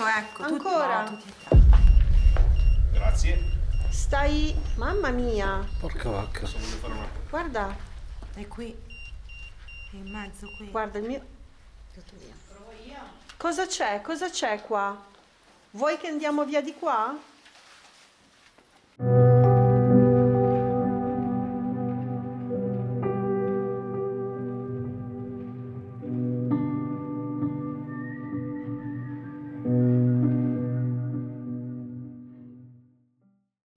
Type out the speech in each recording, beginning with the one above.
ecco. Ancora? Tutti e tre. Grazie. Stai... Mamma mia. Porca vacca. Adesso voglio fare una... Guarda, È qui. È in mezzo qui. guarda il mio... Cosa c'è? Cosa c'è qua? Vuoi che andiamo via di qua?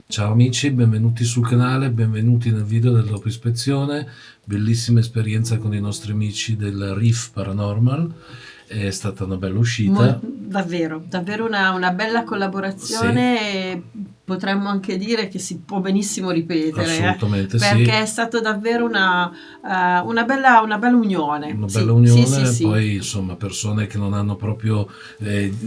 Ciao amici, benvenuti sul canale, benvenuti nel video del dopo ispezione. Bellissima esperienza con i nostri amici del Reef Paranormal, è stata una bella uscita. Davvero una bella collaborazione. E potremmo anche dire che si può benissimo ripetere, Assolutamente perché sì. è stata davvero una bella unione. Una Sì, bella unione, sì. poi insomma persone che non hanno proprio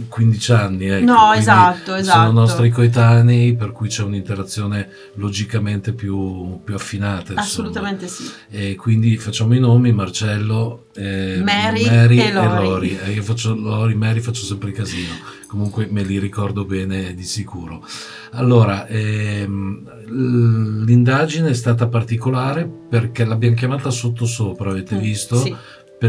15 anni, ecco, No, quindi esatto. sono nostri coetanei, per cui c'è un'interazione logicamente più affinata, insomma. Assolutamente sì. E quindi facciamo i nomi: Marcello, Mary e e Lori. Lori. Io faccio Lori, Mary, faccio sempre casino, comunque me li ricordo bene di sicuro. Allora, l'indagine è stata particolare perché l'abbiamo chiamata sottosopra, avete visto? Sì.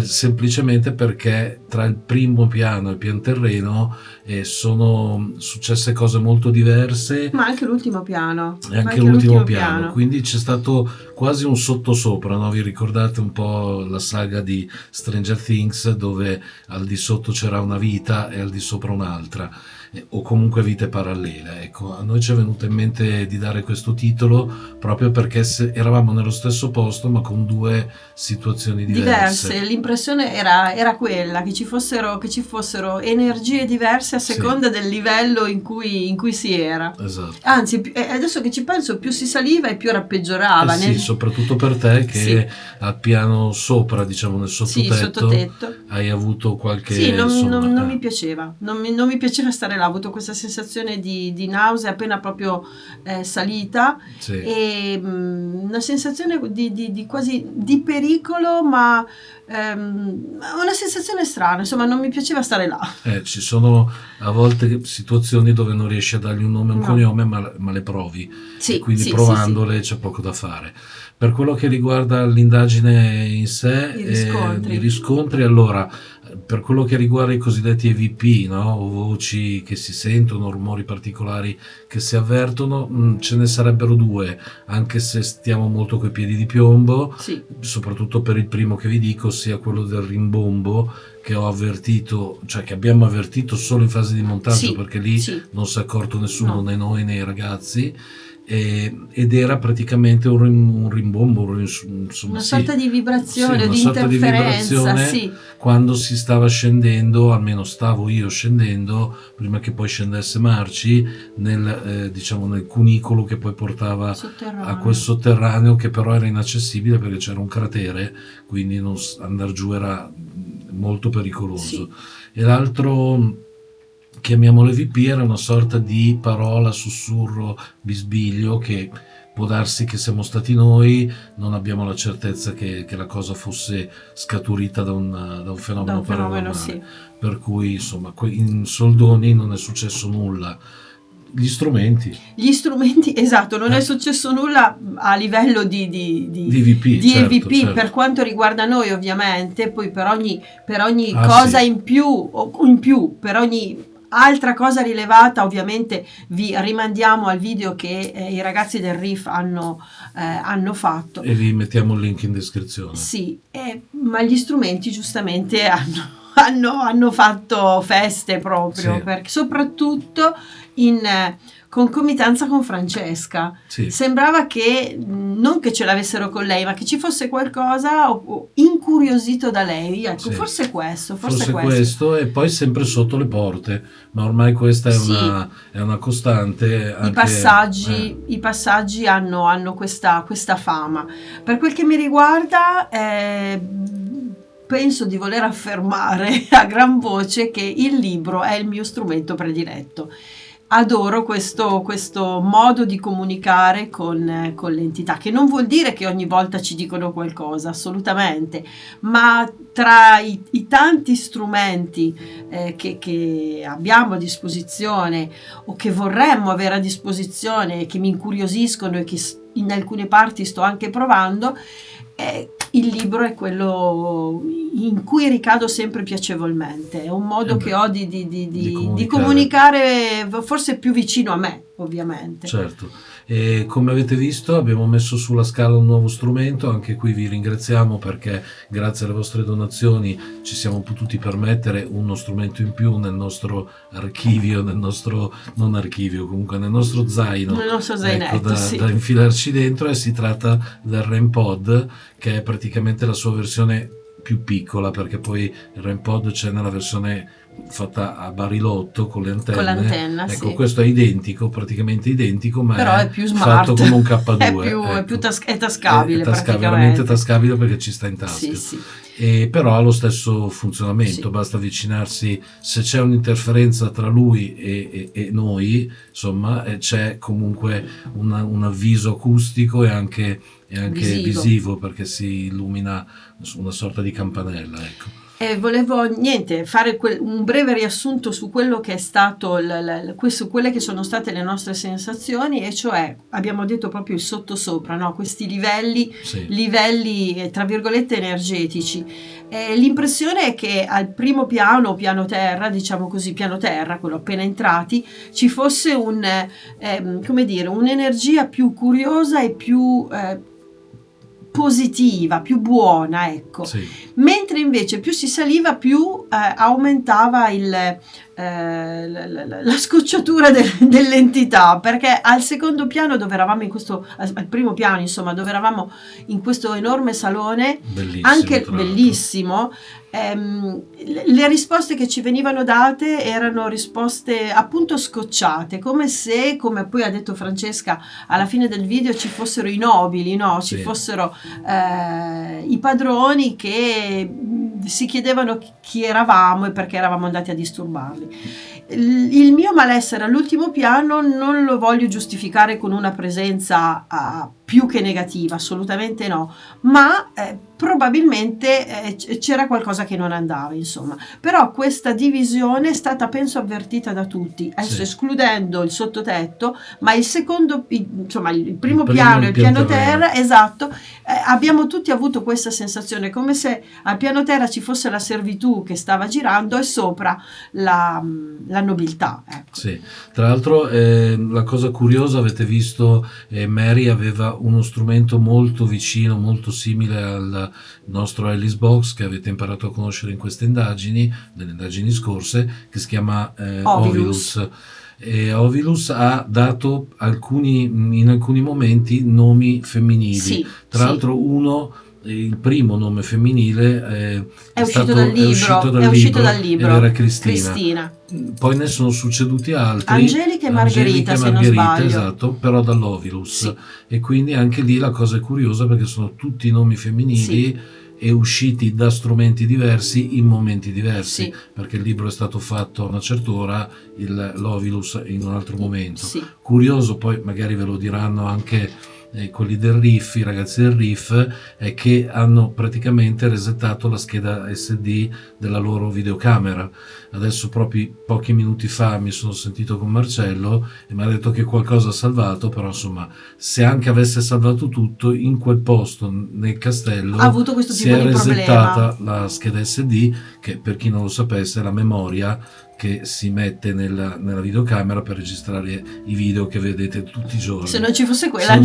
Semplicemente perché tra il primo piano e il pian terreno sono successe cose molto diverse. Ma anche l'ultimo piano. E anche l'ultimo piano, quindi c'è stato quasi un sottosopra, no? Vi ricordate un po' la saga di Stranger Things, dove al di sotto c'era una vita e al di sopra un'altra, o comunque vite parallele. Ecco, a noi ci è venuto in mente di dare questo titolo proprio perché eravamo nello stesso posto ma con due situazioni diverse. L'impressione era quella che ci fossero energie diverse a seconda del livello in cui si era. Esatto. Anzi, adesso che ci penso, più si saliva e più rappeggiorava. Sì, soprattutto per te che al piano sopra, diciamo nel sottotetto, hai avuto qualche... Sì, non mi piaceva, non mi piaceva stare là, ho avuto questa sensazione di nausea appena proprio salita, sì. E una sensazione di quasi di pericolo, ma una sensazione strana, insomma non mi piaceva stare là. Ci sono a volte situazioni dove non riesci a dargli un nome e un cognome, ma le provi, e quindi provandole c'è poco da fare. Per quello che riguarda l'indagine in sé, i riscontri, allora, per quello che riguarda i cosiddetti EVP, no? O voci che si sentono, rumori particolari che si avvertono, ce ne sarebbero due, anche se stiamo molto coi piedi di piombo, soprattutto per il primo che vi dico, sia quello del rimbombo, che ho avvertito, cioè che abbiamo avvertito solo in fase di montaggio, perché lì non si è accorto nessuno, né noi né i ragazzi. Ed era praticamente un rimbombo, insomma, una sorta di vibrazione, di sorta interferenza, di vibrazione, quando si stava scendendo, almeno stavo io scendendo prima che poi scendesse Marci nel cunicolo che poi portava a quel sotterraneo, che però era inaccessibile perché c'era un cratere, quindi andare giù era molto pericoloso. E l'altro, chiamiamolo EVP, era una sorta di parola, sussurro, bisbiglio, che può darsi che siamo stati noi, non abbiamo la certezza che la cosa fosse scaturita da un fenomeno paranormale. Per cui insomma in soldoni non è successo nulla. Gli strumenti, esatto, non è successo nulla a livello di EVP, certo. Per quanto riguarda noi, ovviamente, poi per ogni cosa in più, per ogni altra cosa rilevata, ovviamente vi rimandiamo al video che i ragazzi del Reef hanno fatto, e vi mettiamo il link in descrizione. Ma gli strumenti giustamente hanno fatto feste proprio, perché soprattutto in concomitanza con Francesca sembrava che non che ce l'avessero con lei, ma che ci fosse qualcosa incuriosito da lei, ecco, forse questo, e poi sempre sotto le porte, ma ormai questa è una costante. Anche, i passaggi hanno questa fama. Per quel che mi riguarda, penso di voler affermare a gran voce che il libro è il mio strumento prediletto. adoro questo modo di comunicare con l'entità, che non vuol dire che ogni volta ci dicono qualcosa, assolutamente, ma tra i tanti strumenti che abbiamo a disposizione o che vorremmo avere a disposizione, che mi incuriosiscono e che in alcune parti sto anche provando, il libro è quello in cui ricado sempre piacevolmente, è un modo che ho di comunicare forse più vicino a me, ovviamente. Certo, e come avete visto abbiamo messo sulla scala un nuovo strumento, anche qui vi ringraziamo perché grazie alle vostre donazioni ci siamo potuti permettere uno strumento in più nel nostro archivio, nel nostro zaino, nel nostro zainetto, da infilarci dentro, e si tratta del REMPod, che è praticamente la sua versione più piccola, perché poi il REMPod c'è nella versione fatta a barilotto con le antenne. Con l'antenna, ecco, sì. questo è identico, praticamente identico, ma però è più smart, fatto come un K2. è tascabile, veramente tascabile perché ci sta in tasca. Sì. E però ha lo stesso funzionamento, sì. Basta avvicinarsi, se c'è un'interferenza tra lui e noi, insomma, c'è comunque un avviso acustico e anche visivo, perché si illumina una sorta di campanella, ecco. Volevo fare un breve riassunto su quello che è stato su quelle che sono state le nostre sensazioni, e cioè abbiamo detto proprio il sottosopra, no? Questi livelli tra virgolette energetici. L'impressione è che al primo piano terra, diciamo così, piano terra, quello appena entrati, ci fosse un'energia più curiosa e più positiva, più buona, ecco. Sì. Mentre invece più si saliva, più aumentava la scocciatura dell'entità, perché al secondo piano, dove eravamo al primo piano, insomma, dove eravamo in questo enorme salone, bellissimo, le risposte che ci venivano date erano risposte appunto scocciate, come poi ha detto Francesca alla fine del video, ci fossero i nobili, no? Ci fossero i padroni che si chiedevano chi eravamo e perché eravamo andati a disturbarli. Il mio malessere all'ultimo piano non lo voglio giustificare con una presenza più che negativa, assolutamente no, ma probabilmente c'era qualcosa che non andava, insomma. Però questa divisione è stata, penso, avvertita da tutti, adesso escludendo il sottotetto, ma il primo piano e il piano terra, esatto, abbiamo tutti avuto questa sensazione, come se al piano terra ci fosse la servitù che stava girando e sopra la nobiltà, ecco. Sì. Tra l'altro la cosa curiosa, avete visto, Mary aveva uno strumento molto vicino, molto simile al nostro Alice Box che avete imparato a conoscere in queste nelle indagini scorse, che si chiama Ovilus. E Ovilus ha dato in alcuni momenti nomi femminili, tra l'altro il primo nome femminile è uscito dal libro, ed era Cristina. Poi ne sono succeduti altri, Angelica e Margherita, se non sbaglio, esatto, però dall'Ovilus, e quindi anche lì la cosa è curiosa perché sono tutti nomi femminili e usciti da strumenti diversi in momenti diversi, perché il libro è stato fatto a una certa ora, l'Ovilus in un altro momento. Curioso, poi magari ve lo diranno anche quelli del Riff, i ragazzi del Riff, è che hanno praticamente resettato la scheda SD della loro videocamera. Adesso proprio pochi minuti fa mi sono sentito con Marcello e mi ha detto che qualcosa ha salvato, però insomma, se anche avesse salvato tutto, in quel posto nel castello ha avuto questo tipo di problema. Si è resettata la scheda SD, che per chi non lo sapesse è la memoria che si mette nella videocamera per registrare i video che vedete tutti i giorni. Se non ci fosse quella, non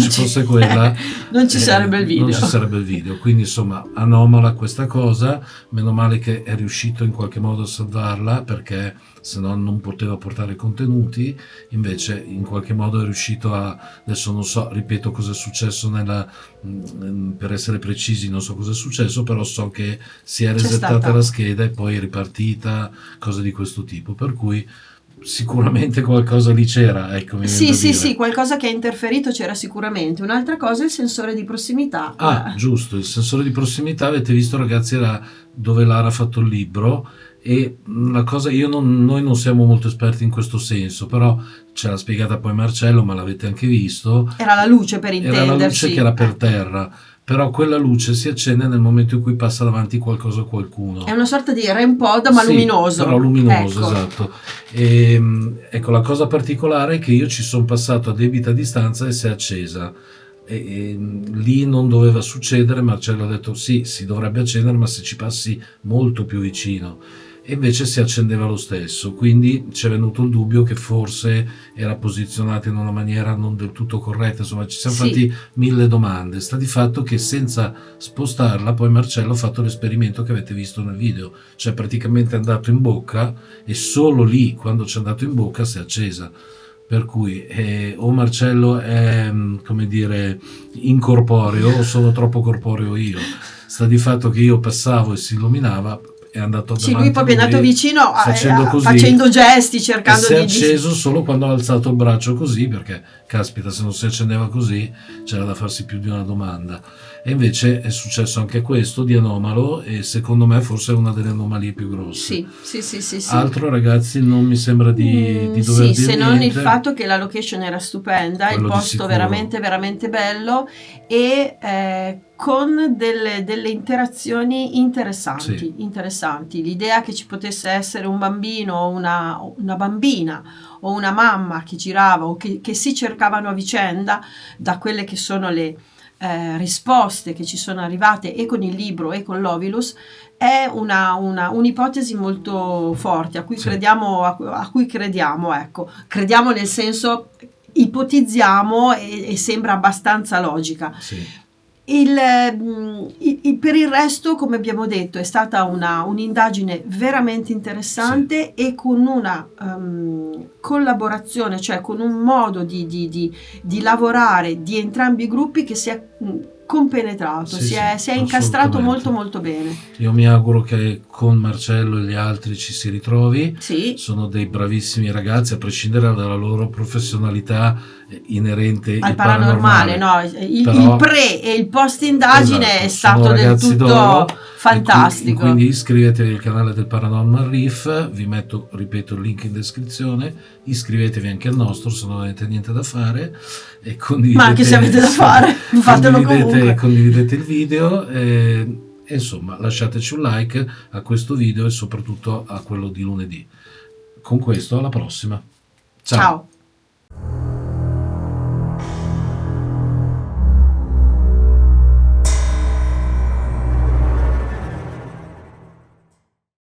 ci sarebbe il video. Non ci sarebbe il video. Quindi insomma, anomala questa cosa. Meno male che è riuscito in qualche modo a salvarla, perché se no non poteva portare contenuti. Invece in qualche modo è riuscito adesso non so, ripeto cosa è successo per essere precisi, non so cosa è successo, però so che si è resettata la scheda e poi è ripartita, cose di questo tipo. Per cui sicuramente qualcosa lì c'era, ecco. Sì, qualcosa che ha interferito c'era sicuramente. Un'altra cosa è il sensore di prossimità. Giusto, il sensore di prossimità, avete visto ragazzi, era dove Lara ha fatto il libro, E la cosa, noi non siamo molto esperti in questo senso, però ce l'ha spiegata poi Marcello, ma l'avete anche visto. Era la luce, per intenderci. Era la luce che era per terra, però quella luce si accende nel momento in cui passa davanti qualcosa o qualcuno. È una sorta di REM pod, ma luminoso. Però luminoso, ecco. Esatto. Ecco, la cosa particolare è che io ci sono passato a debita distanza e si è accesa. E lì non doveva succedere. Marcello ha detto sì, si dovrebbe accendere, ma se ci passi molto più vicino, e invece si accendeva lo stesso, quindi ci è venuto il dubbio che forse era posizionata in una maniera non del tutto corretta, insomma ci siamo fatti 1000 domande. Sta di fatto che senza spostarla poi Marcello ha fatto l'esperimento che avete visto nel video, cioè praticamente è andato in bocca e solo lì, quando ci è andato in bocca, si è accesa. Per cui o Marcello è, come dire, incorporeo o sono troppo corporeo io. Sta di fatto che io passavo e si illuminava, è andato davanti, lui poi è andato vicino facendo gesti, cercando di... Si è acceso solo quando ha alzato il braccio così, perché caspita, se non si accendeva così c'era da farsi più di una domanda. E invece è successo anche questo di anomalo, e secondo me forse è una delle anomalie più grosse. Sì. Altro, ragazzi, non mi sembra di dover dire se non niente. il fatto che la location era stupenda, quello, il posto veramente veramente bello, e con delle interazioni interessanti. L'idea che ci potesse essere un bambino, una bambina o una mamma che girava o che si cercavano a vicenda, da quelle che sono le risposte che ci sono arrivate e con il libro e con l'Ovilus, è un'ipotesi molto forte a cui crediamo, ecco. Crediamo nel senso, ipotizziamo e sembra abbastanza logica. Per il resto, come abbiamo detto, è stata un'indagine veramente interessante e con una collaborazione, cioè con un modo di lavorare di entrambi i gruppi che si è compenetrato, si è incastrato molto molto bene. Io mi auguro che con Marcello e gli altri ci si ritrovi. Sono dei bravissimi ragazzi, a prescindere dalla loro professionalità inerente al paranormale. Il pre e il post indagine è stato del tutto fantastico. Quindi iscrivetevi al canale del Paranormal Reef, vi metto, ripeto, il link in descrizione, iscrivetevi anche al nostro se non avete niente da fare, e condividete, ma anche se avete da fare, fatelo comunque. Condividete il video e insomma lasciateci un like a questo video e soprattutto a quello di lunedì. Con questo alla prossima. Ciao.